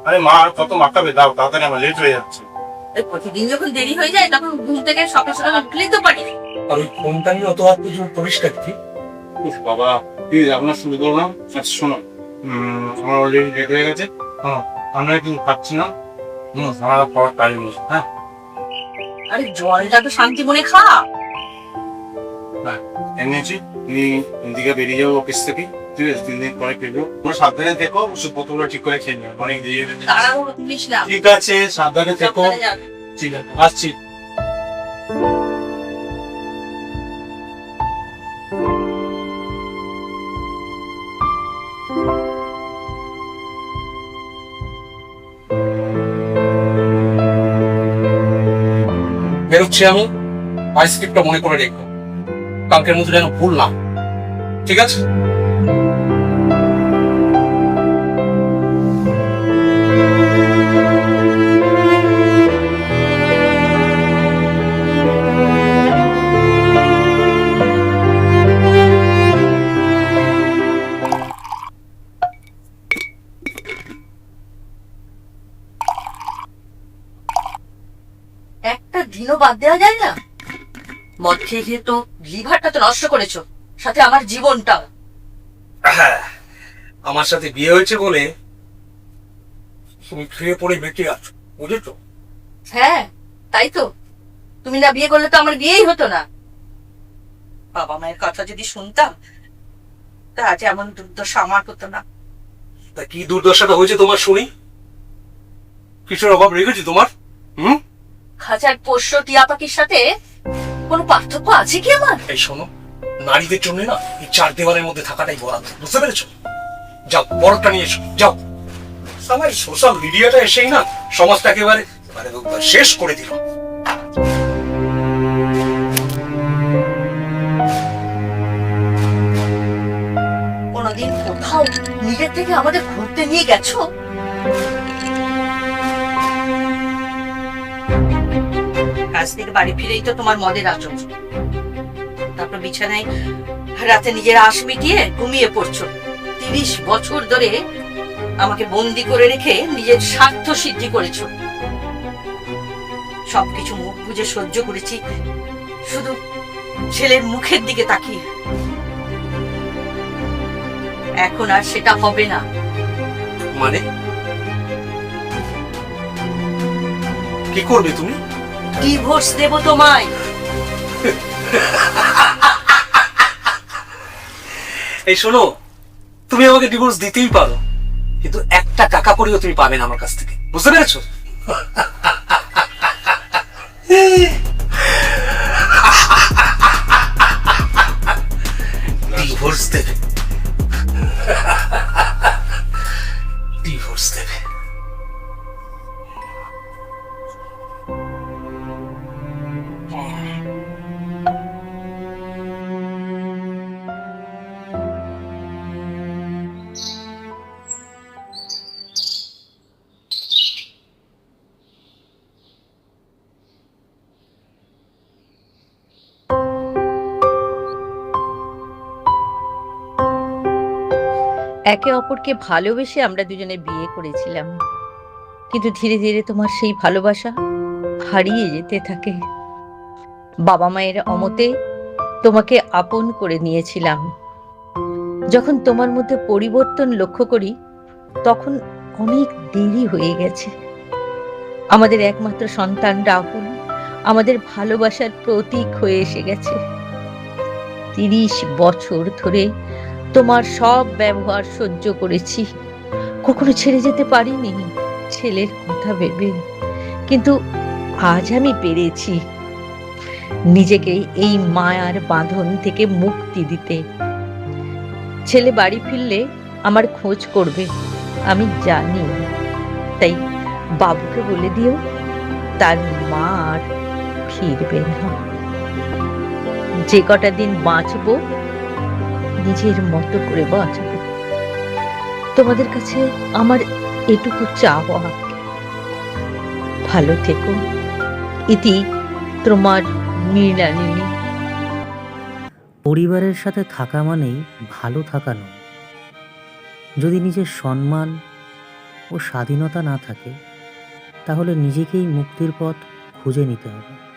আরে মা আর কত মাখাবে, দাও তাড়াতাড়ি, আমার লেট হয়ে যাচ্ছে। প্রতিদিন যখন দেরি হয়ে যায় তখন ঘুম থেকে সকাল সকাল উঠলেই তো পারি। আর ওই ফোনটা নিয়ে অত হাত পুজো পরিষ্কার কি? উফ বাবা, প্লিজ আপনার শুরু করো না। আচ্ছা শোনো, আমার অলরেডি লেট হয়ে গেছে। আমরা কিন্তু খাচ্ছি না, আমার খাওয়ার টাইম নেই। হ্যাঁ আরে জলটা তো শান্তি মনে খা। এনেছি, তুমি এদিকে বেরিয়ে যাবো অফিস থেকে, ঠিক আছে? 3 দিন পরে ফিরবো। তোমরা সাবধানে থেকো, ওষুধপত্রগুলো ঠিক করে খেয়ে নিও, অনেক দেরি হয়ে গেছে। তাড়াহুড়ো করিস না। ঠিক আছে, সাবধানে থেকো। সাবধানে যাবি। ঠিক আছে, আসছি। বেরোচ্ছি আমি, আইসক্রিপ্টটা মনে করে রেখো, কালকের মতো যেন ভুল না, ঠিক আছে? একটা দিনও বাদ দেওয়া যায় না? মদ খেয়ে খেয়ে তো লিভারটা তো নষ্ট করেছো, সাথে আমার জীবনটা। হ্যাঁ, আমার সাথে বিয়ে হয়েছে বলে তুমি খেয়ে পড়ে বেঁচে আছো, বুঝেছো? হ্যাঁ তাই তো, তুমি না বিয়ে করলে তো আমার বিয়েই হতো না। বাবা মায়ের কথা যদি শুনতাম তা আজ এমন দুর্দশা আমার হতো না। তা কি দুর্দশাটা হয়েছে তোমার শুনি? কিসের অভাব রেখেছি তোমার? খাঁচার পোষ্য টিয়া পাখির সাথে কোনো পার্থক্য আছে কি আমার? এই শোনো, নারীদের জন্য না এই 4 দেওয়ালের মধ্যে থাকাটাই বরাদ, বুঝতে পেরেছো? যাও, বরফটা নিয়ে এসো, যাও। আমার সোশ্যাল মিডিয়াটা এসেই না সমাজটা একেবারে শেষ করে দিল। কোনোদিন কোথাও নিজের থেকে আমাদের ঘুরতে নিয়ে গেছো? কাজ থেকে বাড়ি ফিরেই তো তোমার মদের আচরণ, তারপর বিছানায় রাতে নিজের আশ মিটিয়ে ঘুমিয়ে পড়ছো। 30 বছর ধরে আমাকে বন্দি করে রেখে নিজের স্বার্থ সিদ্ধি করেছো। সবকিছু মুখ বুজে সহ্য করেছি, শুধু ছেলের মুখের দিকে তাকিয়ে। এখন আর সেটা হবে না। মানে কি করবে তুমি? ডিভোর্স দেব তোমায়। এই শোনো, তুমি আমাকে ডিভোর্স দিতেই পারো, কিন্তু 1 টাকা করেও তুমি পাবে না আমার কাছ থেকে, বুঝতে পেরেছো? ডিভোর্স দেবে, ডিভোর্স দেবে। একে অপরকে ভালোবেসে আমরা দুজনে বিয়ে করেছিলাম, কিন্তু ধীরে ধীরে তোমার সেই ভালোবাসা হারিয়ে যেতে থাকে। বাবা মায়ের অমতে তোমাকে আপন করে নিয়েছিলাম। যখন তোমার মধ্যে পরিবর্তন লক্ষ্য করি তখন অনেক দেরি হয়ে গেছে। আমাদের একমাত্র সন্তান রাহুল আমাদের ভালোবাসার প্রতীক হয়ে এসে গেছে। 30 বছর ধরে তোমার সব ব্যবহার সহ্য করেছি, কখনো ছেড়ে যেতে পারিনি ছেলের কথা ভেবে। কিন্তু আজ আমি পেরেছি নিজেকে এই মায়ার বাঁধন থেকে মুক্তি দিতে। ছেলে বাড়ি ফিরলে আমার খোঁজ করবে, আমি জানি। তাই বাবুকে বলে দিও তার মা আর ফিরবে না। যে কটা দিন বাঁচবো নিজের মতো করে বাঁচবো। তোমাদের কাছে আমার এটুকু চাওয়া, ভালো থেকো। ইতি তোমার মৃণালিনী। পরিবারের সাথে থাকা মানেই ভালো থাকা নয়। যদি নিজের সম্মান ও ও স্বাধীনতা না থাকে, তাহলে নিজেকেই মুক্তির পথ খুঁজে নিতে হবে।